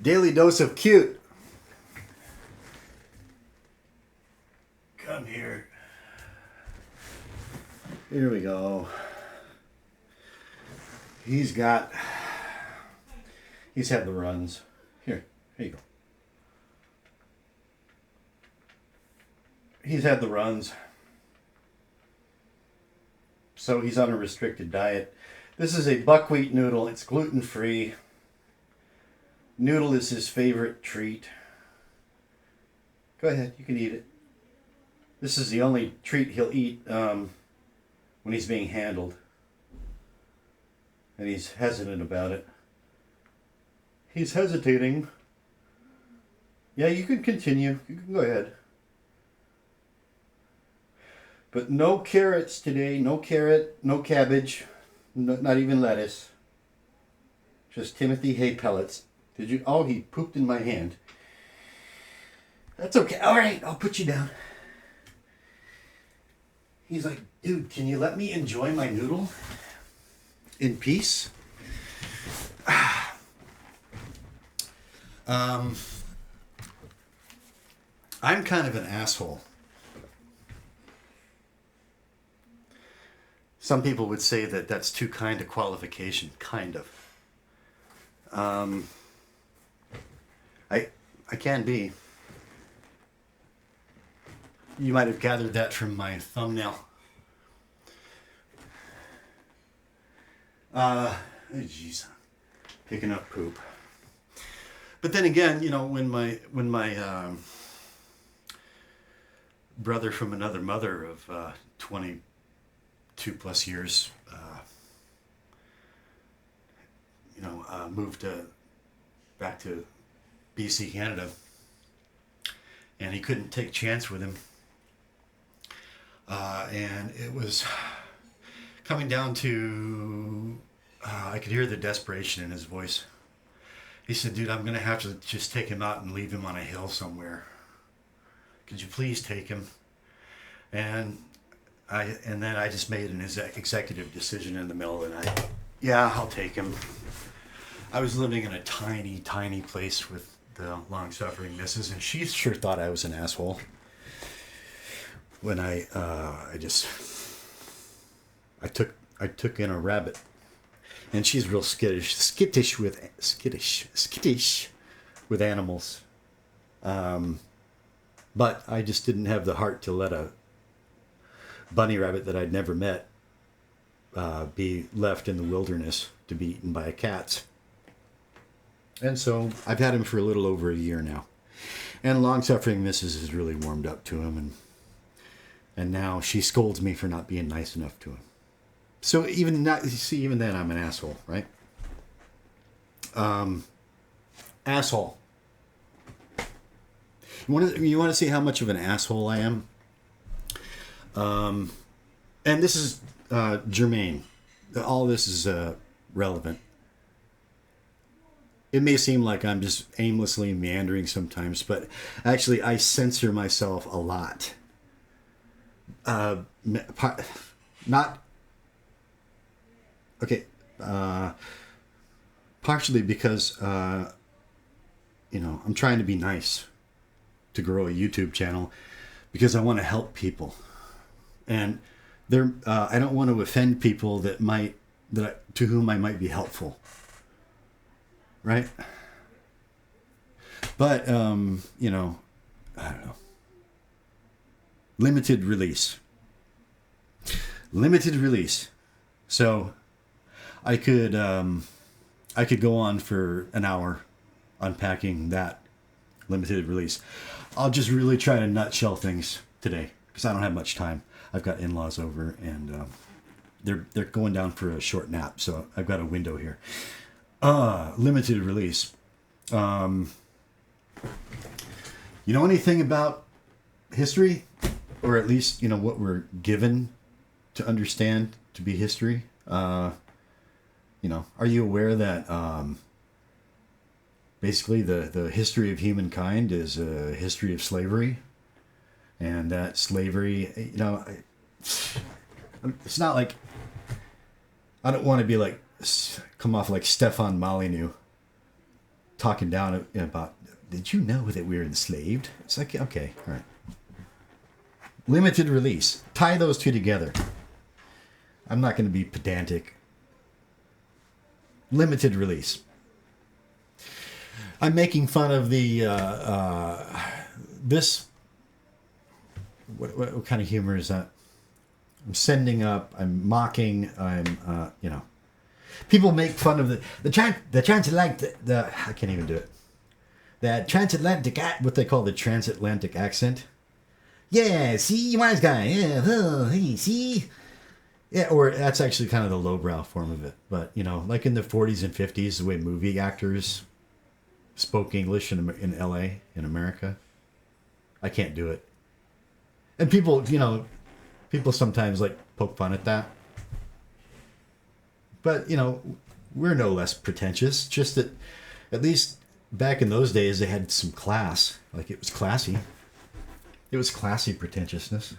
Daily dose of cute. Come here. Here we go. He's had the runs. Here you go. He's had the runs. So he's on a restricted diet. This is a buckwheat noodle. It's gluten-free. Noodle is his favorite treat. Go ahead, you can eat it. This is the only treat he'll eat when he's being handled. And he's hesitant about it. He's hesitating. Yeah, you can continue. You can go ahead. But no carrots today. No carrot, no cabbage, not even lettuce. Just Timothy hay pellets. Did you? Oh, he pooped in my hand. That's okay. All right, I'll put you down. He's like, dude, can you let me enjoy my noodle in peace? I'm kind of an asshole. Some people would say that that's too kind a qualification. Kind of. I can be. You might have gathered that from my thumbnail. Jeez, picking up poop. But then again, you know, when my brother from another mother of 22 plus years, moved back to BC, Canada, and he couldn't take a chance with him. And it was coming down to, I could hear the desperation in his voice. He said, dude, I'm going to have to just take him out and leave him on a hill somewhere. Could you please take him? And then I just made an executive decision in the middle of the night. Yeah, I'll take him. I was living in a tiny, tiny place with the long-suffering missus, and she sure thought I was an asshole. When I took in a rabbit, and she's real skittish with animals. But I just didn't have the heart to let a bunny rabbit that I'd never met be left in the wilderness to be eaten by cats. And so I've had him for a little over a year now. And long-suffering missus has really warmed up to him, and now she scolds me for not being nice enough to him. So even then I'm an asshole, right? Asshole. You want to see how much of an asshole I am? And this is germane. All this is relevant. It may seem like I'm just aimlessly meandering sometimes, but actually I censor myself a lot. Partially because I'm trying to be nice, to grow a YouTube channel, because I want to help people, and I don't want to offend people to whom I might be helpful, right? But I don't know. Limited release. So I could go on for an hour unpacking that limited release. I'll just really try to nutshell things today because I don't have much time. I've got in-laws over, and they're going down for a short nap, so I've got a window here. Limited release. You know anything about history? Or at least, what we're given to understand to be history? Are you aware that basically the history of humankind is a history of slavery? And that slavery, it's not like, I don't want to be like, come off like Stefan Molyneux. talking down about, did you know that we're enslaved? It's like, okay, all right. Limited release. Tie those two together. I'm not going to be pedantic. Limited release. I'm making fun of the this. What kind of humor is that? I'm sending up. I'm mocking. I'm People make fun of the transatlantic. I can't even do it. That transatlantic, what they call the transatlantic accent. Yeah, see, wise guy. Yeah, hey, see. Yeah, or that's actually kind of the lowbrow form of it. But, like in the 40s and 50s, the way movie actors spoke English in LA, in America, I can't do it. And people sometimes like poke fun at that. But, we're no less pretentious. Just that at least back in those days, they had some class. Like, it was classy. It was classy pretentiousness.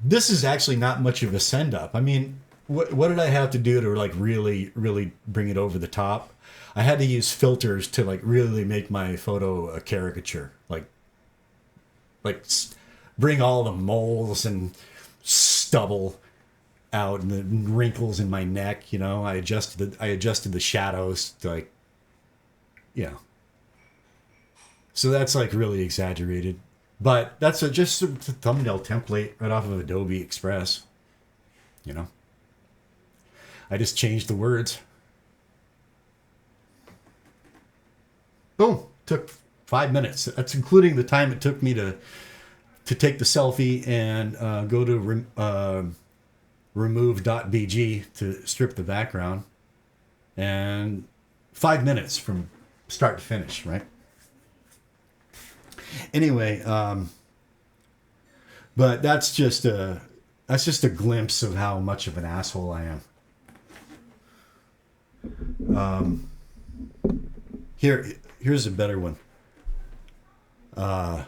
This is actually not much of a send up. I mean, what did I have to do to like really, really bring it over the top? I had to use filters to like really make my photo a caricature. Like bring all the moles and stubble out and the wrinkles in my neck. I adjusted the shadows to like, So that's like really exaggerated. But that's just a thumbnail template right off of Adobe Express. I just changed the words. Boom. Took 5 minutes. That's including the time it took me to take the selfie and go to remove.bg to strip the background. And 5 minutes from start to finish, right? Anyway, but that's just a glimpse of how much of an asshole I am. Here's a better one. I'm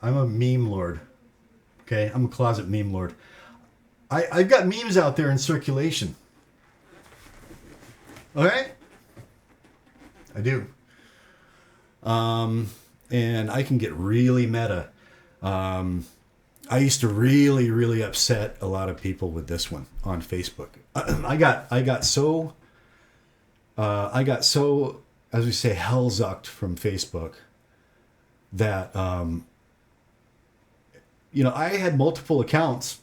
a meme lord. Okay, I'm a closet meme lord. I've got memes out there in circulation. All right, I do. And I can get really meta. I used to really, really upset a lot of people with this one on Facebook. I got so, as we say, hellzucked from Facebook that, I had multiple accounts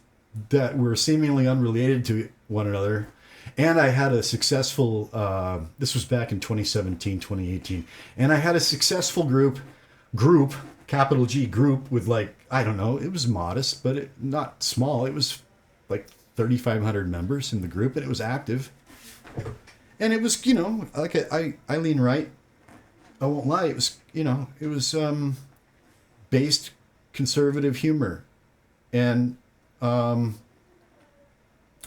that were seemingly unrelated to one another. And I had a successful, this was back in 2017, 2018. And I had a successful group, capital G group with like, I don't know, it was modest, but not small. It was like 3,500 members in the group and it was active. And it was, like I lean right. I won't lie. It was, it was based conservative humor. And I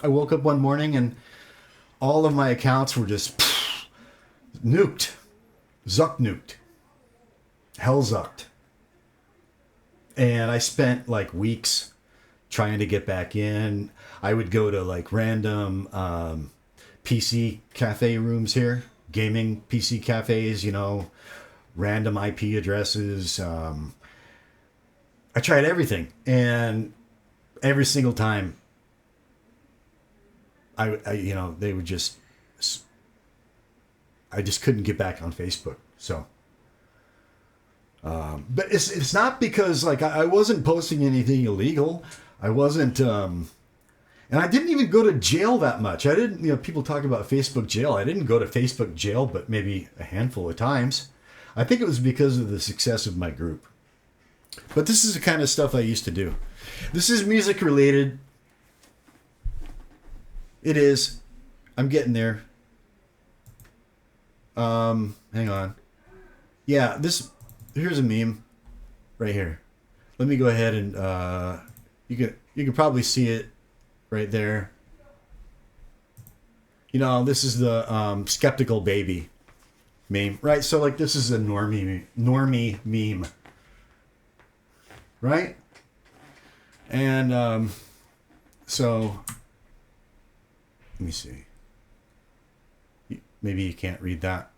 woke up one morning and all of my accounts were just nuked. Zuck nuked. Hell zucked. And I spent like weeks trying to get back in. I would go to like random PC cafe rooms here, gaming PC cafes, random IP addresses. I tried everything. And every single time, they would just, I just couldn't get back on Facebook. So, but it's not because like I wasn't posting anything illegal. I wasn't, and I didn't even go to jail that much. I didn't, people talk about Facebook jail. I didn't go to Facebook jail, but maybe a handful of times. I think it was because of the success of my group. But this is the kind of stuff I used to do. This is music related. It is. I'm getting there. Hang on. Yeah, here's a meme right here. Let me go ahead and you can probably see it right there. This is the skeptical baby meme, right? So like this is a normie meme. Right? And so let me see. maybe you can't read that.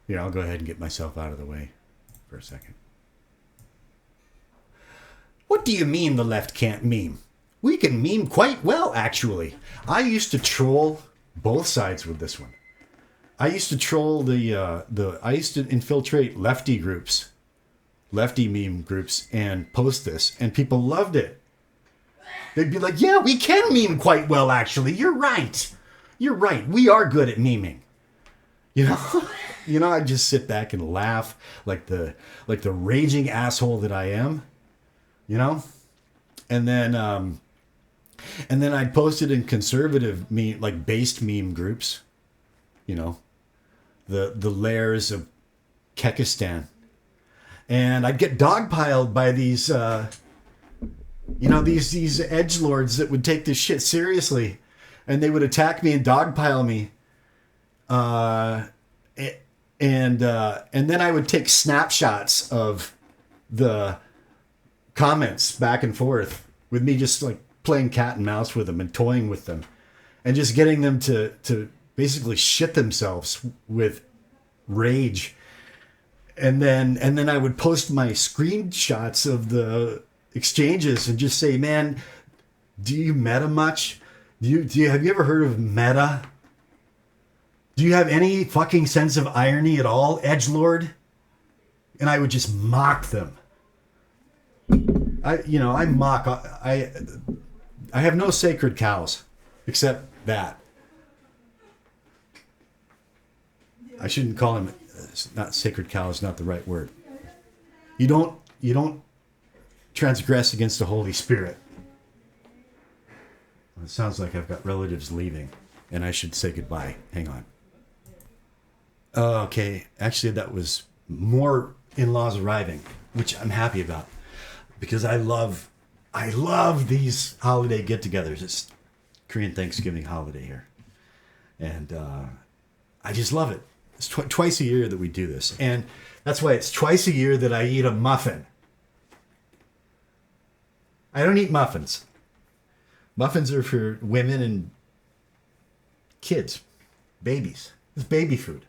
Here, I'll go ahead and get myself out of the way for a second. What do you mean the left can't meme? We can meme quite well, actually. I used to troll both sides with this one. I used to troll I used to infiltrate lefty groups, lefty meme groups, and post this, and people loved it. They'd be like, yeah, we can meme quite well, actually. You're right. You're right. We are good at meming. You know, I just sit back and laugh like the raging asshole that I am, you know? And then I'd post it in conservative meme, like based meme groups, you know, the layers of Kekistan. And I'd get dogpiled by these, these edgelords that would take this shit seriously, and they would attack me and dogpile me. And then I would take snapshots of the comments back and forth with me, just like playing cat and mouse with them and toying with them, and just getting them to basically shit themselves with rage. And then I would post my screenshots of the exchanges and just say, man, do you meta much? Have you ever heard of meta? Do you have any fucking sense of irony at all, edgelord? And I would just mock them. I have no sacred cows except that. I shouldn't call him. It's not sacred cow is not the right word. You don't transgress against the Holy Spirit. Well, it sounds like I've got relatives leaving, and I should say goodbye. Hang on. Okay, actually, that was more in-laws arriving, which I'm happy about, because I love these holiday get-togethers. It's Korean Thanksgiving holiday here, and I just love it. It's twice a year that we do this, and that's why it's twice a year that I eat a muffin. I don't eat muffins. Muffins are for women and kids, babies. It's baby food.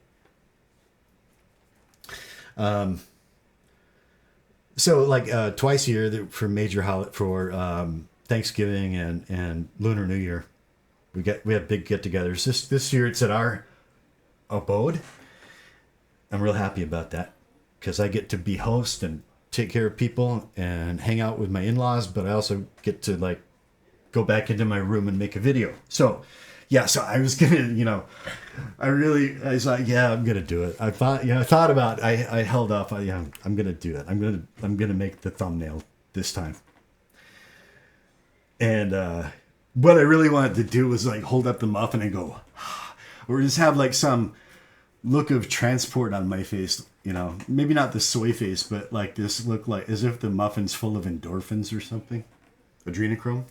So like twice a year for major holiday, for Thanksgiving and Lunar New Year, we have big get-togethers. This year it's at our abode. I'm real happy about that because I get to be host and take care of people and hang out with my in-laws, but I also get to like go back into my room and make a video. So yeah, so I was gonna, I was like, yeah, I'm gonna do it. I held off. I'm gonna do it. I'm gonna make the thumbnail this time. And what I really wanted to do was like hold up the muffin and go, or just have like some look of transport on my face, maybe not the soy face, but like this look like as if the muffin's full of endorphins or something. Adrenochrome.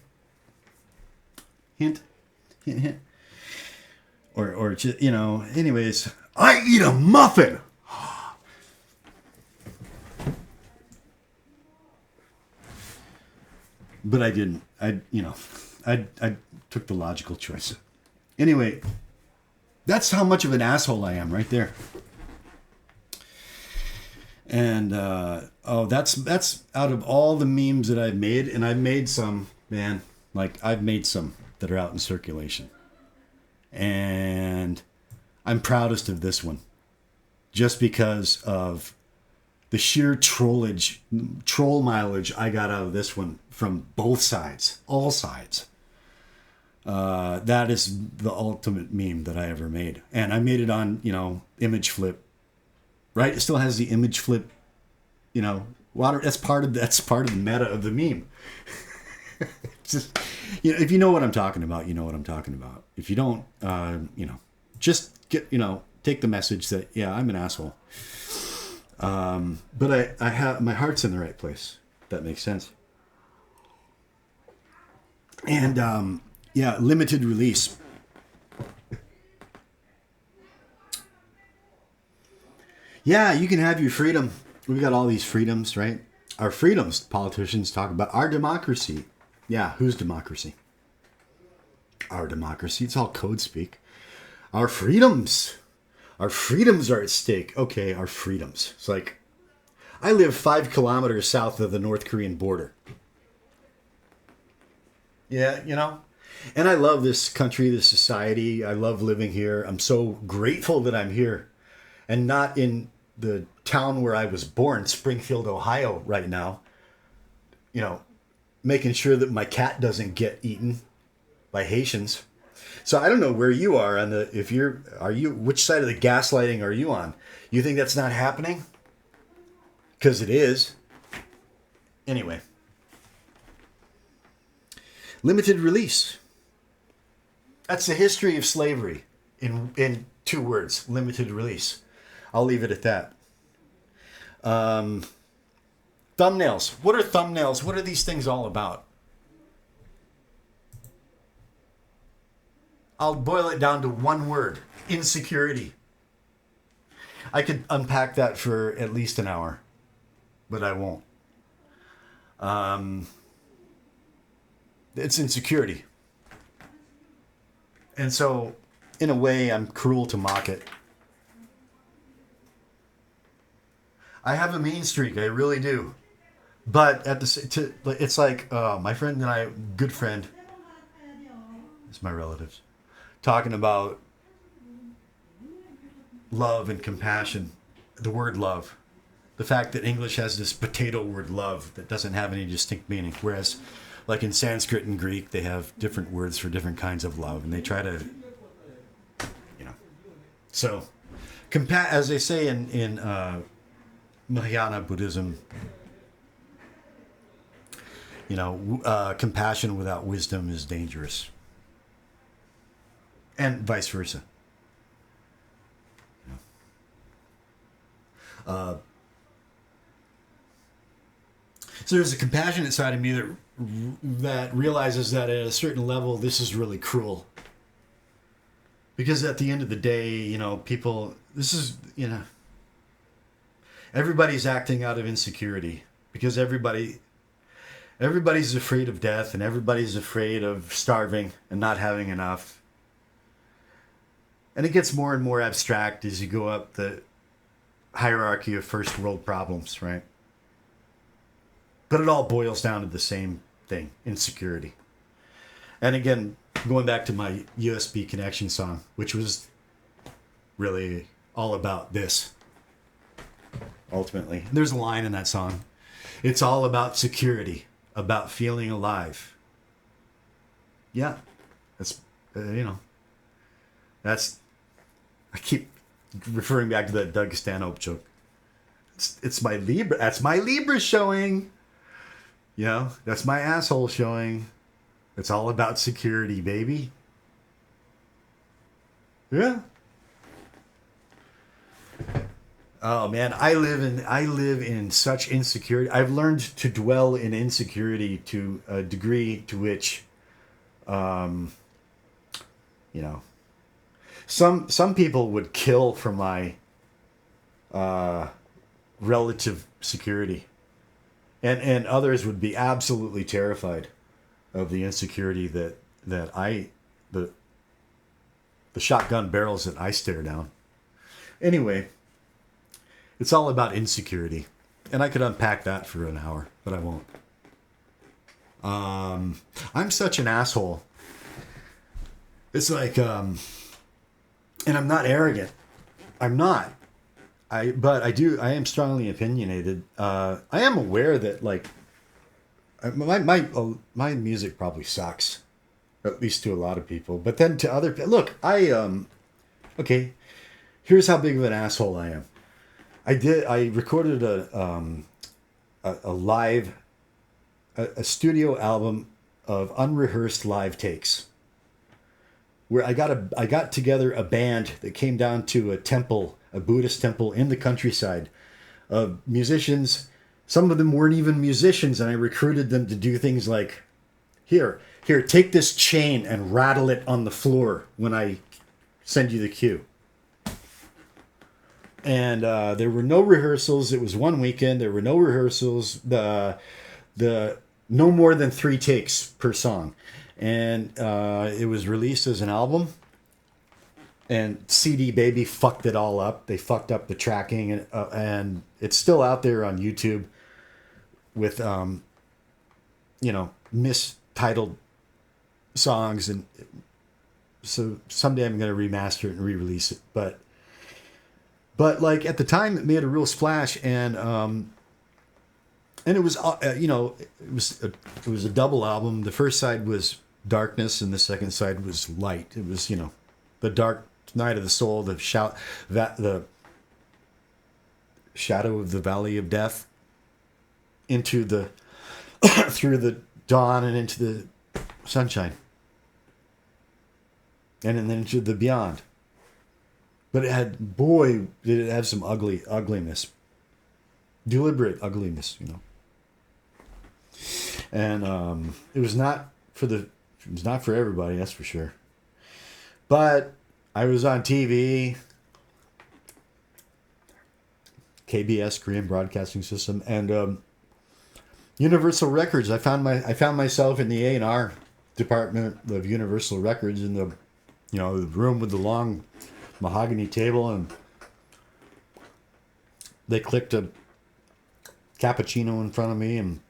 Hint. Or just, anyways, I eat a muffin. But I didn't. I took the logical choice. Anyway, that's how much of an asshole I am right there. And that's out of all the memes that I've made, and I've made some, man, I've made some that are out in circulation. And I'm proudest of this one just because of the sheer troll mileage I got out of this one from both sides, all sides. That is the ultimate meme that I ever made. And I made it on, image flip, right? It still has the image flip, water. That's part of the meta of the meme. Just, if you know what I'm talking about, you know what I'm talking about. If you don't, just get, take the message that, yeah, I'm an asshole. But I have, my heart's in the right place. If that makes sense. And, yeah, limited release. Yeah, you can have your freedom. We've got all these freedoms, right? Our freedoms, politicians talk about our democracy. Yeah, whose democracy? Our democracy. It's all code speak. Our freedoms. Our freedoms are at stake. Okay, our freedoms. It's like, I live 5 kilometers south of the North Korean border. Yeah, you know? And I love this country, this society. I love living here. I'm so grateful that I'm here and not in the town where I was born, Springfield, Ohio, right now. You know, making sure that my cat doesn't get eaten by Haitians. So I don't know where you are on the, which side of the gaslighting are you on? You think that's not happening? Because it is. Anyway. Limited release. That's the history of slavery in 2 words. Limited release. I'll leave it at that. Thumbnails. What are thumbnails? What are these things all about? I'll boil it down to 1 word. Insecurity. I could unpack that for at least an hour, but I won't. It's insecurity. And so, in a way, I'm cruel to mock it. I have a mean streak. I really do. But it's like my friend and I, good friend, it's my relatives, talking about love and compassion. The word love. The fact that English has this potato word love that doesn't have any distinct meaning. Whereas, like in Sanskrit and Greek, they have different words for different kinds of love. And they try to, you know. So, as they say in Mahayana Buddhism, you know, compassion without wisdom is dangerous. And vice versa. So there's a compassionate side of me that realizes that at a certain level, this is really cruel. Because at the end of the day, you know, people, this is, you know, everybody's acting out of insecurity. Because everybody's afraid of death and everybody's afraid of starving and not having enough. And it gets more and more abstract as you go up the hierarchy of first world problems, right? But it all boils down to the same thing, insecurity. And again, going back to my USB connection song, which was really all about this, ultimately. There's a line in that song. It's all about security, about feeling alive. Yeah, that's, you know, that's, I keep referring back to that Doug Stanhope joke. It's my Libra, that's my Libra showing. You know, that's my asshole showing. It's all about security, baby. Yeah. Oh man, I live in such insecurity. I've learned to dwell in insecurity to a degree to which, you know, some people would kill for my relative security. And others would be absolutely terrified of the insecurity that the shotgun barrels that I stare down. Anyway, it's all about insecurity. And I could unpack that for an hour, but I won't. I'm such an asshole. It's like, and I'm not arrogant. I'm not. I am strongly opinionated. I am aware that, like, my music probably sucks, at least to a lot of people. But then to other people, look, okay, here's how big of an asshole I am. I recorded a live, a studio album of unrehearsed live takes, where I got together a band that came down to a temple, a Buddhist temple in the countryside, of musicians. Some of them weren't even musicians, and I recruited them to do things like, here, take this chain and rattle it on the floor when I send you the cue. And there were no rehearsals. It was one weekend. There were no rehearsals. The no more than 3 takes per song, and it was released as an album. And CD Baby fucked it all up. They fucked up the tracking, and it's still out there on YouTube with mistitled songs. And so someday I'm going to remaster it and re-release it. But like at the time, it made a real splash, and it was it was a double album. The first side was darkness, and the second side was light. It was the dark night of the soul, the shadow of the valley of death, into the through the dawn and into the sunshine, and then into the beyond. But did it have some ugliness, deliberate ugliness, and it was not for everybody, that's for sure. But I was on TV, KBS, Korean Broadcasting System, and Universal Records. I found myself in the A&R department of Universal Records, in the the room with the long mahogany table, and they clicked a cappuccino in front of me, and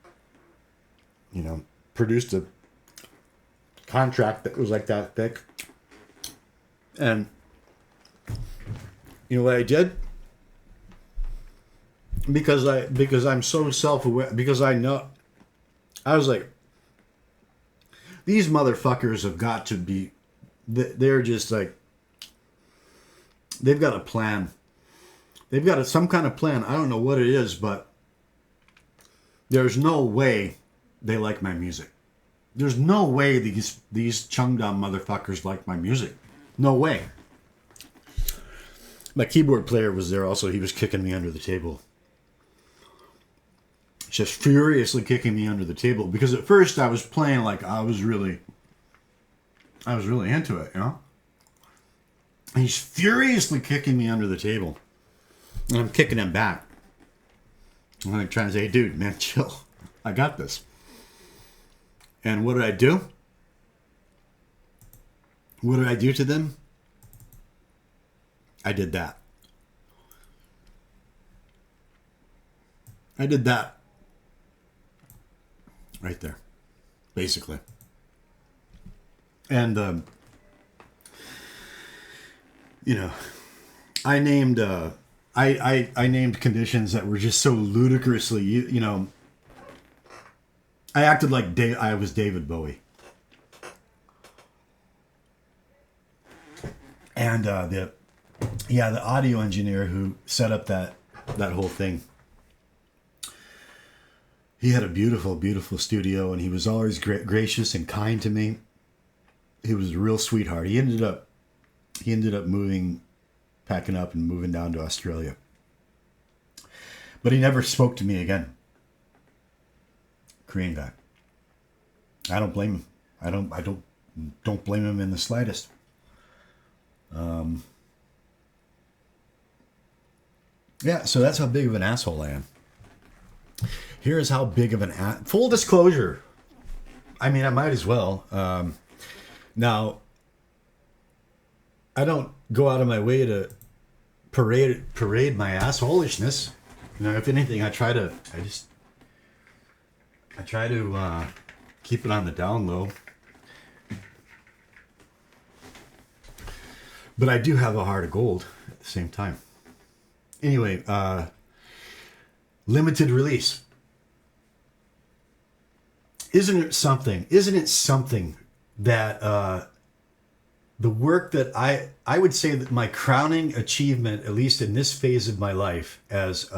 produced a contract that was like that thick. And you know what I did? Because I'm so self-aware, because I know, I was like, these motherfuckers have got to be, they're just like, they've got a plan. They've got some kind of plan. I don't know what it is, but there's no way they like my music. There's no way these Chungdam motherfuckers like my music. No way. My keyboard player was there also. He was kicking me under the table. Just furiously kicking me under the table. Because at first I was playing like I was really into it, And he's furiously kicking me under the table. And I'm kicking him back. I'm like trying to say, hey, dude, man, chill. I got this. And what did I do? What did I do to them? I did that. I did that. Right there. Basically. And, I named, I named conditions that were just so ludicrously, I acted like I was David Bowie. And the audio engineer who set up that whole thing, he had a beautiful, beautiful studio, and he was always gracious and kind to me. He was a real sweetheart. He ended up packing up and moving down to Australia. But he never spoke to me again. Korean guy. I don't blame him. I don't blame him in the slightest. So that's how big of an asshole I am. Here's how big of an full disclosure. I mean, I might as well. Now, I don't go out of my way to parade my assholishness. If anything, I try to keep it on the down low. But I do have a heart of gold at the same time. Anyway, limited release. Isn't it something that the work that I would say that my crowning achievement, at least in this phase of my life, as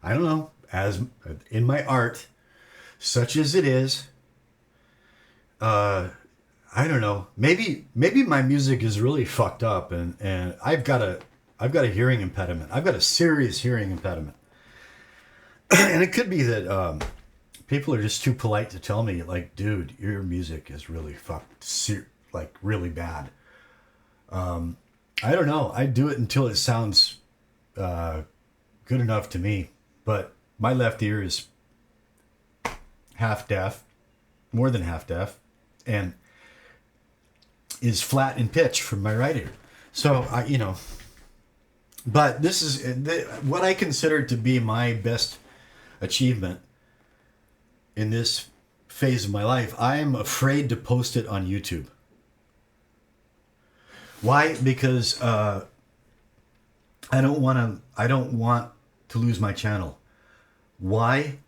as in my art, such as it is, I don't know. Maybe my music is really fucked up, and I've got a hearing impediment. I've got a serious hearing impediment, and it could be that people are just too polite to tell me, like, dude, your music is really really bad. I don't know. I do it until it sounds good enough to me, but my left ear is half deaf, more than half deaf, and is flat in pitch from my right ear. So but this is what I consider to be my best achievement in this phase of my life. I am afraid to post it on YouTube. Why? Because I don't want to lose my channel. Why?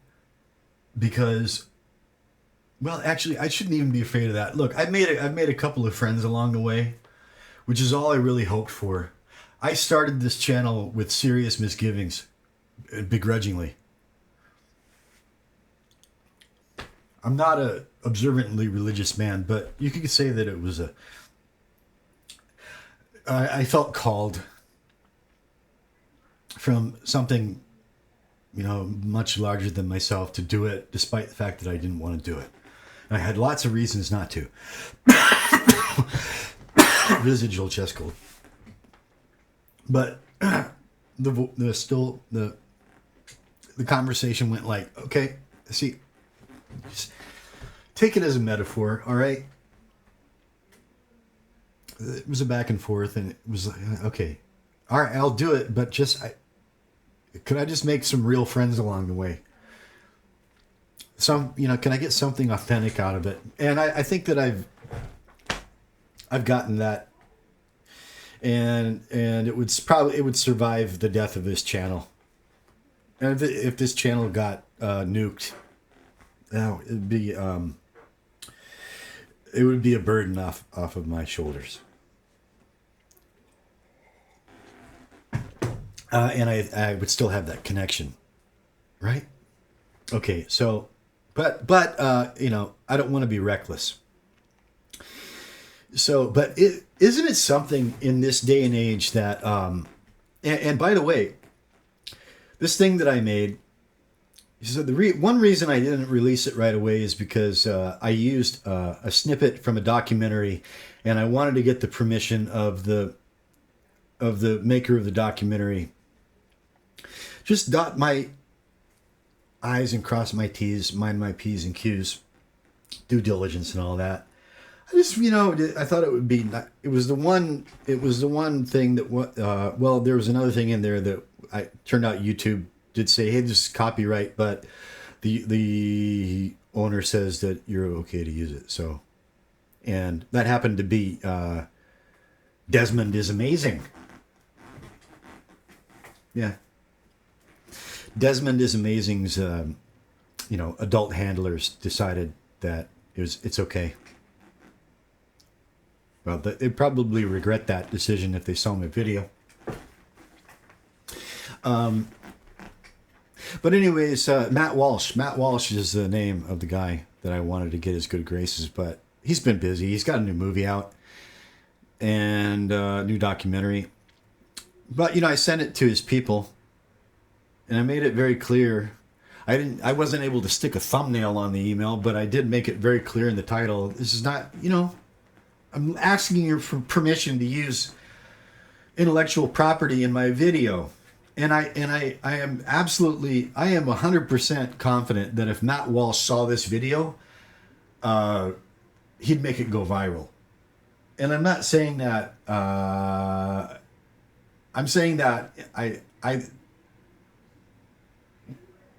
Because, well, actually, I shouldn't even be afraid of that. Look, I've made a couple of friends along the way, which is all I really hoped for. I started this channel with serious misgivings, begrudgingly. I'm not a observantly religious man, but you could say that it was I felt called from something, much larger than myself to do it, despite the fact that I didn't want to do it. And I had lots of reasons not to. Residual chest cold. But the conversation went like, okay, see, just take it as a metaphor, all right? It was a back and forth, and it was like, okay, all right, I'll do it, but could I just make some real friends along the way? Can I get something authentic out of it? And I think that I've gotten that, and it would survive the death of this channel. And if this channel got nuked, it would be a burden off of my shoulders. And I would still have that connection, right? Okay, so, but I don't want to be reckless. So, but isn't it something in this day and age that, and by the way, this thing that I made, so one reason I didn't release it right away is because I used a snippet from a documentary, and I wanted to get the permission of the maker of the documentary. Just dot my I's and cross my T's, mind my P's and Q's, due diligence and all that. I just, I thought it would be. It was the one thing that. Well, there was another thing in there that turned out YouTube did say, hey, this is copyright, but the owner says that you're okay to use it. So, and that happened to be Desmond is Amazing. Yeah. Desmond is Amazing's, adult handlers decided that it's okay. Well, they'd probably regret that decision if they saw my video. But anyways, Matt Walsh. Matt Walsh is the name of the guy that I wanted to get his good graces, but he's been busy. He's got a new movie out and a new documentary. But, I sent it to his people, and I made it very clear. I wasn't able to stick a thumbnail on the email, but I did make it very clear in the title. This is not, I'm asking you for permission to use intellectual property in my video. And I am 100% confident that if Matt Walsh saw this video, he'd make it go viral. And I'm not saying that, I'm saying that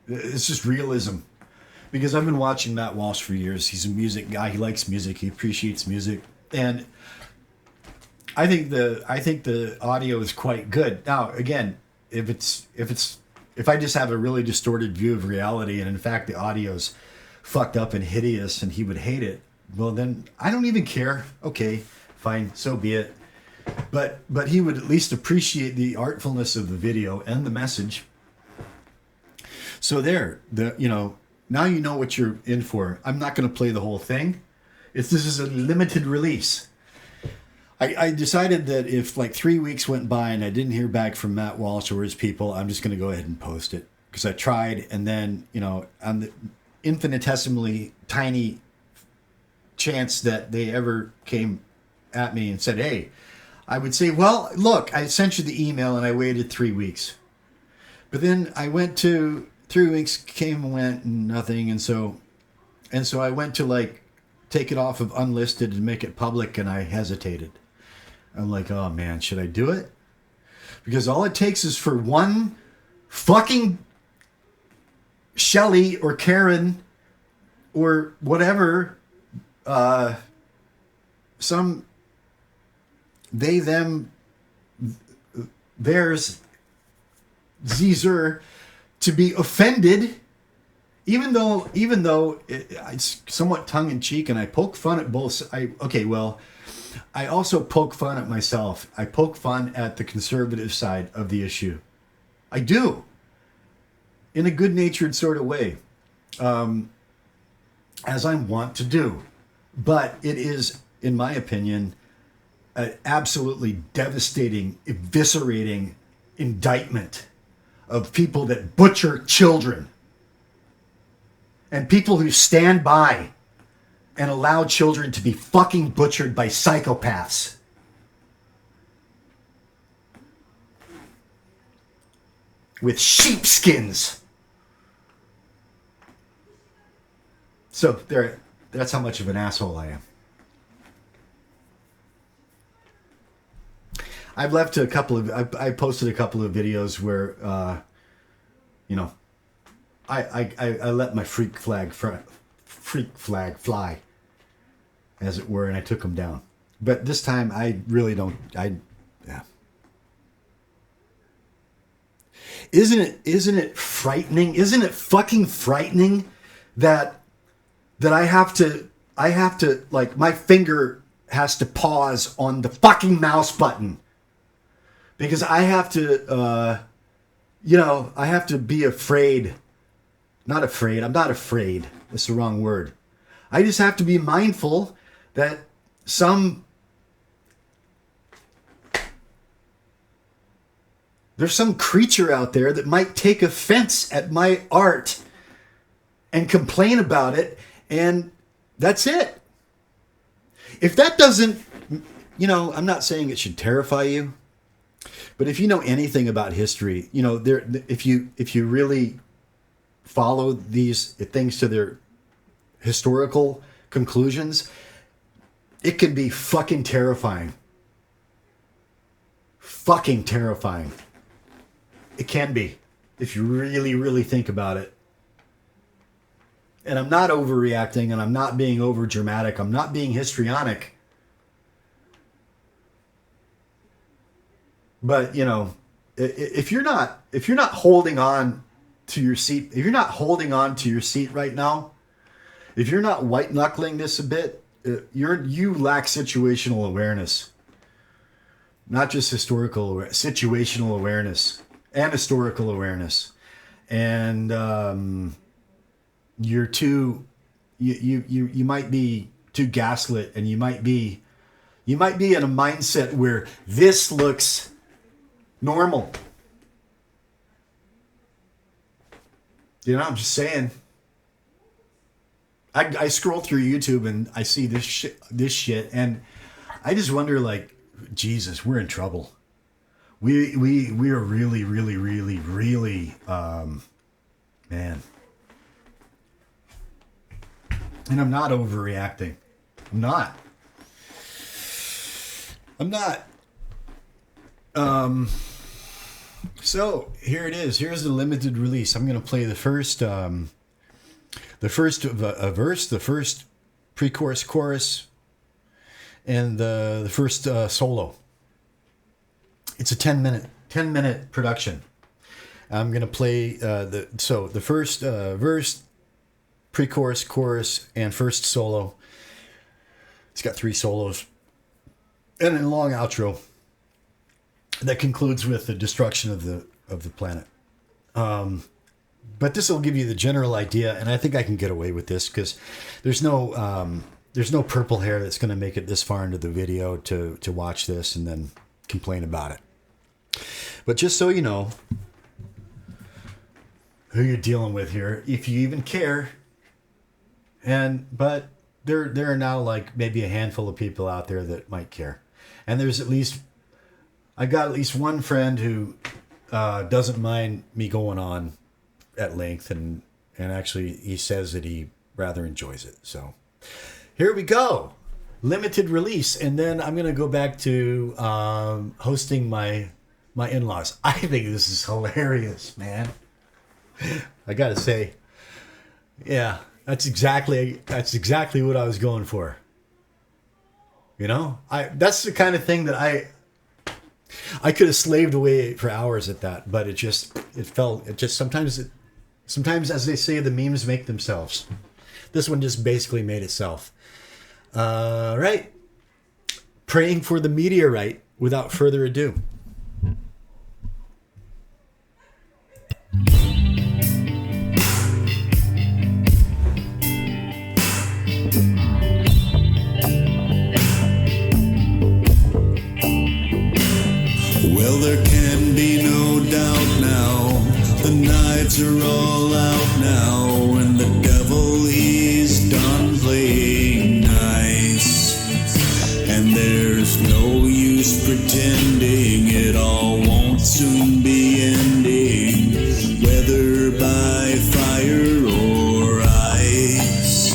it's just realism, because I've been watching Matt Walsh for years. He's a music guy. He likes music. He appreciates music. And I think the audio is quite good. Now, again, if I just have a really distorted view of reality, and in fact the audio's fucked up and hideous and he would hate it, well then I don't even care. Okay, fine, so be it. But he would at least appreciate the artfulness of the video and the message. So now you know what you're in for. I'm not going to play the whole thing. This is a limited release. I decided that if like 3 weeks went by and I didn't hear back from Matt Walsh or his people, I'm just going to go ahead and post it, because I tried, and then on the infinitesimally tiny chance that they ever came at me and said, hey, I would say, well, look, I sent you the email and I waited 3 weeks. But then I went to 3 weeks, came and went, and nothing. And so I went to take it off of unlisted and make it public, and I hesitated. I'm like, oh man, should I do it? Because all it takes is for one fucking Shelly or Karen or whatever, some they, them, theirs, Caesar, to be offended, even though it's somewhat tongue in cheek, and I poke fun at both. I also poke fun at myself. I poke fun at the conservative side of the issue. I do, in a good-natured sort of way, as I want to do. But it is, in my opinion, an absolutely devastating, eviscerating indictment of people that butcher children and people who stand by and allow children to be fucking butchered by psychopaths. With sheepskins. So that's how much of an asshole I am. I've left a couple of, I posted a couple of videos where, I let my freak flag fly, as it were, and I took them down. But this time I really don't, yeah. Isn't it frightening? Isn't it fucking frightening that I have to, like, my finger has to pause on the fucking mouse button because I have to, I have to be afraid. Not afraid. I'm not afraid. That's the wrong word. I just have to be mindful that there's some creature out there that might take offense at my art and complain about it, and that's it. If that doesn't, I'm not saying it should terrify you, but if you know anything about history, if you really follow these things to their historical conclusions, it can be fucking terrifying. Fucking terrifying. It can be, if you really, really think about it. And I'm not overreacting, and I'm not being over dramatic. I'm not being histrionic. But, if you're not holding on to your seat, if you're not holding on to your seat right now, if you're not white knuckling this a bit, you lack situational awareness. Not just historical awareness, situational awareness and historical awareness. And you're too, you might be too gaslit, and you might be in a mindset where this looks normal. I'm just saying. I scroll through YouTube and I see this shit, and I just wonder, like, Jesus, we're in trouble. We are really, really, really, really, man. And I'm not overreacting. I'm not. So here it is. Here's the limited release. I'm going to play the first verse, the first pre-chorus, chorus, and the first solo. It's a 10-minute production. I'm going to play the first verse, pre-chorus, chorus, and first solo. It's got 3 solos and a long outro that concludes with the destruction of the planet. But this will give you the general idea, and I think I can get away with this because there's no purple hair that's going to make it this far into the video to watch this and then complain about it. But just so you know who you're dealing with here, if you even care. But there are now, like, maybe a handful of people out there that might care, and I got at least one friend who doesn't mind me going on at length, and actually he says that he rather enjoys it. So here we go. limited release, and then I'm gonna go back to hosting my in-laws. I think this is hilarious, man. I gotta say, yeah, that's exactly what I was going for. You know, that's the kind of thing that I could have slaved away for hours at that, but it sometimes, as they say, the memes make themselves. This one just basically made itself. Right. Praying for the meteorite without further ado. Well, there can be no doubt now. The nights are all out now, and the devil, he's done playing nice. And there's no use pretending it all won't soon be ending, whether by fire or ice.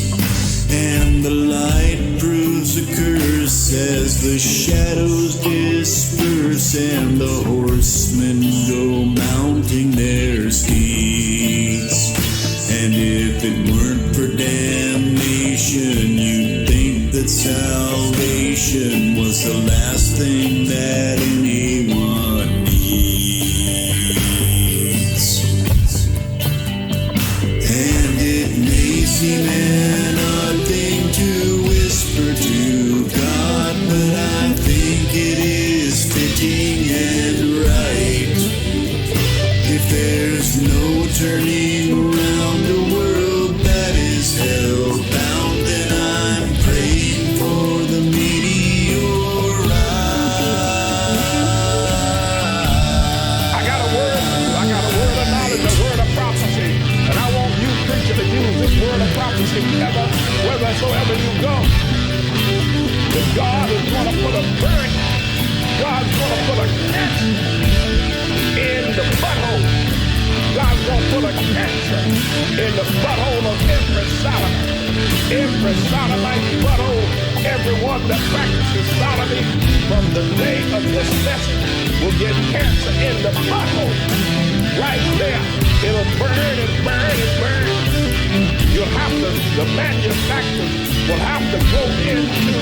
And the light proves a curse as the shadows disperse, and the horsemen go mounting their steeds. And if it weren't for damnation, you'd think that salvation was the last thing that anyone needs. And it may seem an odd thing to whisper to God, but I think it is fitting and right. If there's no turning around a world that is hell-bound, then I'm praying for the meteorite. I got a word for you. I got a word of knowledge, a word of prophecy. And I want you, preacher, to use this word of prophecy wheresoever you go. That God is going to put a burn. God's going to put a cancer in the butthole. God's going to put a cancer in the butthole of every sodomite. Every sodomite butthole. Everyone that practices sodomy from the day of this message will get cancer in the butthole. Right there. It'll burn and burn and burn. You'll have to, the manufacturers will have to go into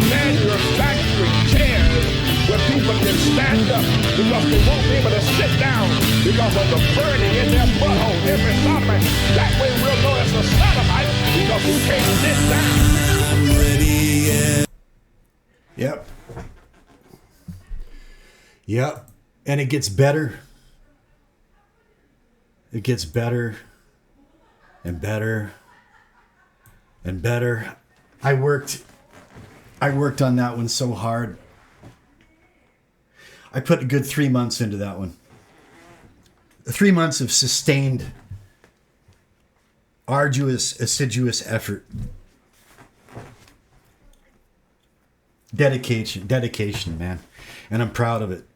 manufacturing chairs where people can stand up because they won't be able to sit down because of the burning in their butthole. Every sodomite. That way we'll know it's a sodomite because he can't sit down. I'm ready, yeah. Yep. Yep. And it gets better. It gets better and better and better. I worked on that one so hard. I put a good 3 months into that one. 3 months of sustained, arduous, assiduous effort. Dedication, man. And I'm proud of it.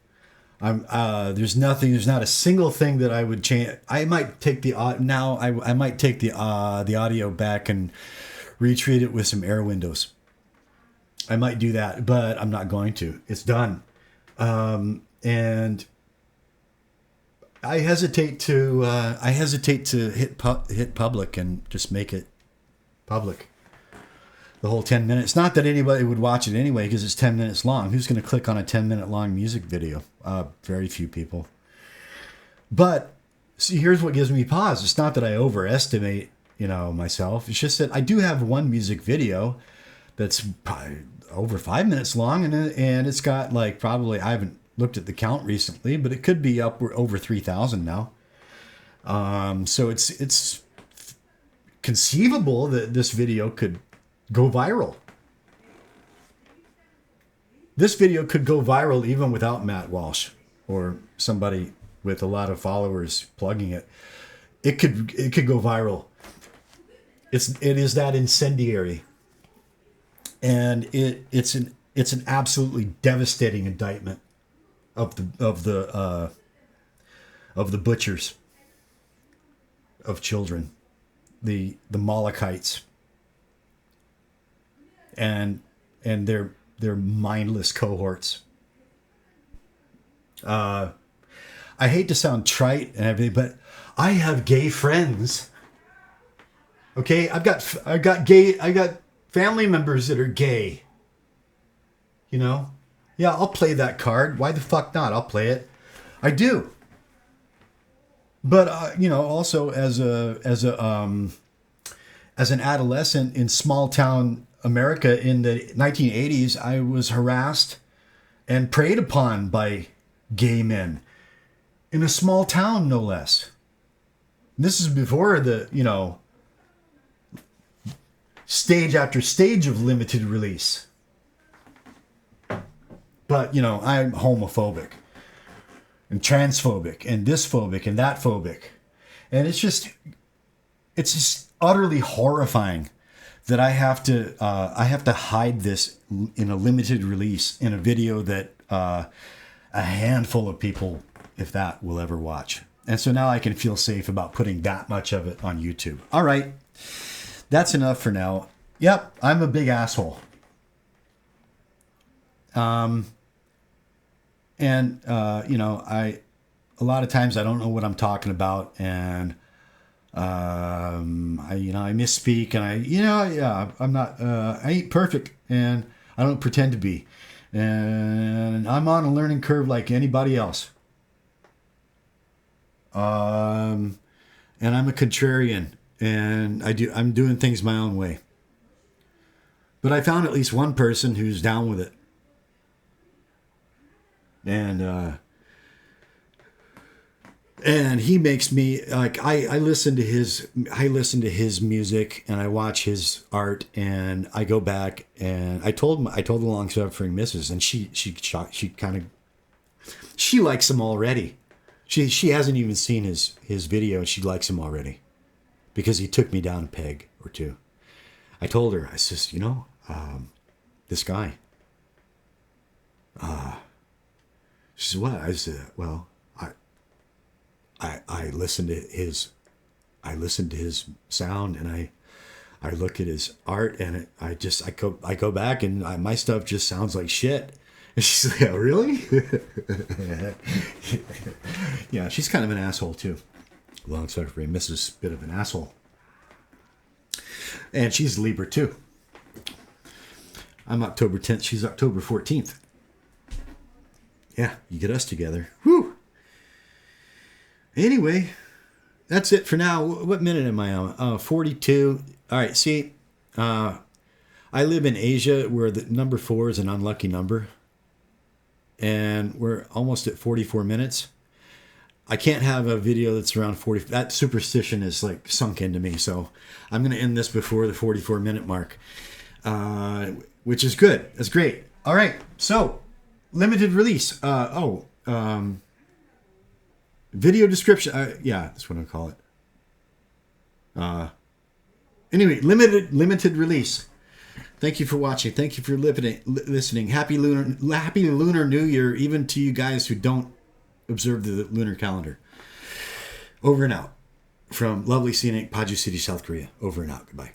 There's not a single thing that I would change. I might take the I might take the audio back and retreat it with some air windows. I might do that, but I'm not going to. It's done. And I hesitate to hit public and just make it public. The whole 10 minutes. Not that anybody would watch it anyway, because it's 10 minutes long. Who's going to click on a 10-minute long music video? Very few people. But see, here's what gives me pause. It's not that I overestimate, myself. It's just that I do have one music video that's probably over 5 minutes long, and it's got probably, I haven't looked at the count recently, but it could be up over 3,000 now. So it's conceivable that this video could go viral. This video could go viral even without Matt Walsh or somebody with a lot of followers plugging it. It could go viral. It is that incendiary, and it's an absolutely devastating indictment of the butchers of children, the Molochites. And and their mindless cohorts. I hate to sound trite and everything, but I have gay friends. Okay, I got family members that are gay. You know? Yeah, I'll play that card. Why the fuck not? I'll play it. I do. But also as an adolescent in small town America in the 1980s, I was harassed and preyed upon by gay men in a small town, no less. This is before the, stage after stage of limited release. But, I'm homophobic and transphobic and this phobic and that phobic. And it's just utterly horrifying that I have to hide this in a limited release in a video that a handful of people, if that, will ever watch. And so now I can feel safe about putting that much of it on YouTube. All right. That's enough for now. Yep, I'm a big asshole. A lot of times I don't know what I'm talking about, and I misspeak, and I'm not, I ain't perfect, and I don't pretend to be, and I'm on a learning curve like anybody else. And I'm a contrarian, and I'm doing things my own way. But I found at least one person who's down with it. And he makes me like, I listen to his music, and I watch his art, and I go back, and I told the long suffering missus, and she likes him already. She hasn't even seen his video, and she likes him already because he took me down a peg or two. I told her, I says, this guy. She said, what? I said, well, I listen to his sound, and I look at his art, and I go back, and my stuff just sounds like shit. And she's like, oh, really? Yeah, she's kind of an asshole too. Long suffering Mrs. Bit of an asshole. And she's Libra too. I'm October 10th. She's October 14th. Yeah, you get us together. Whew. Anyway, that's it for now. What minute am I on? 42. All right, see, I live in Asia where the number 4 is an unlucky number. And we're almost at 44 minutes. I can't have a video that's around 40. That superstition is like sunk into me. So I'm going to end this before the 44 minute mark, which is good. That's great. All right. So limited release. Video description. Yeah, that's what I call it. Anyway, limited release. Thank you for watching. Thank you for listening. Happy Lunar New Year, even to you guys who don't observe the lunar calendar. Over and out. From lovely scenic Paju City, South Korea. Over and out. Goodbye.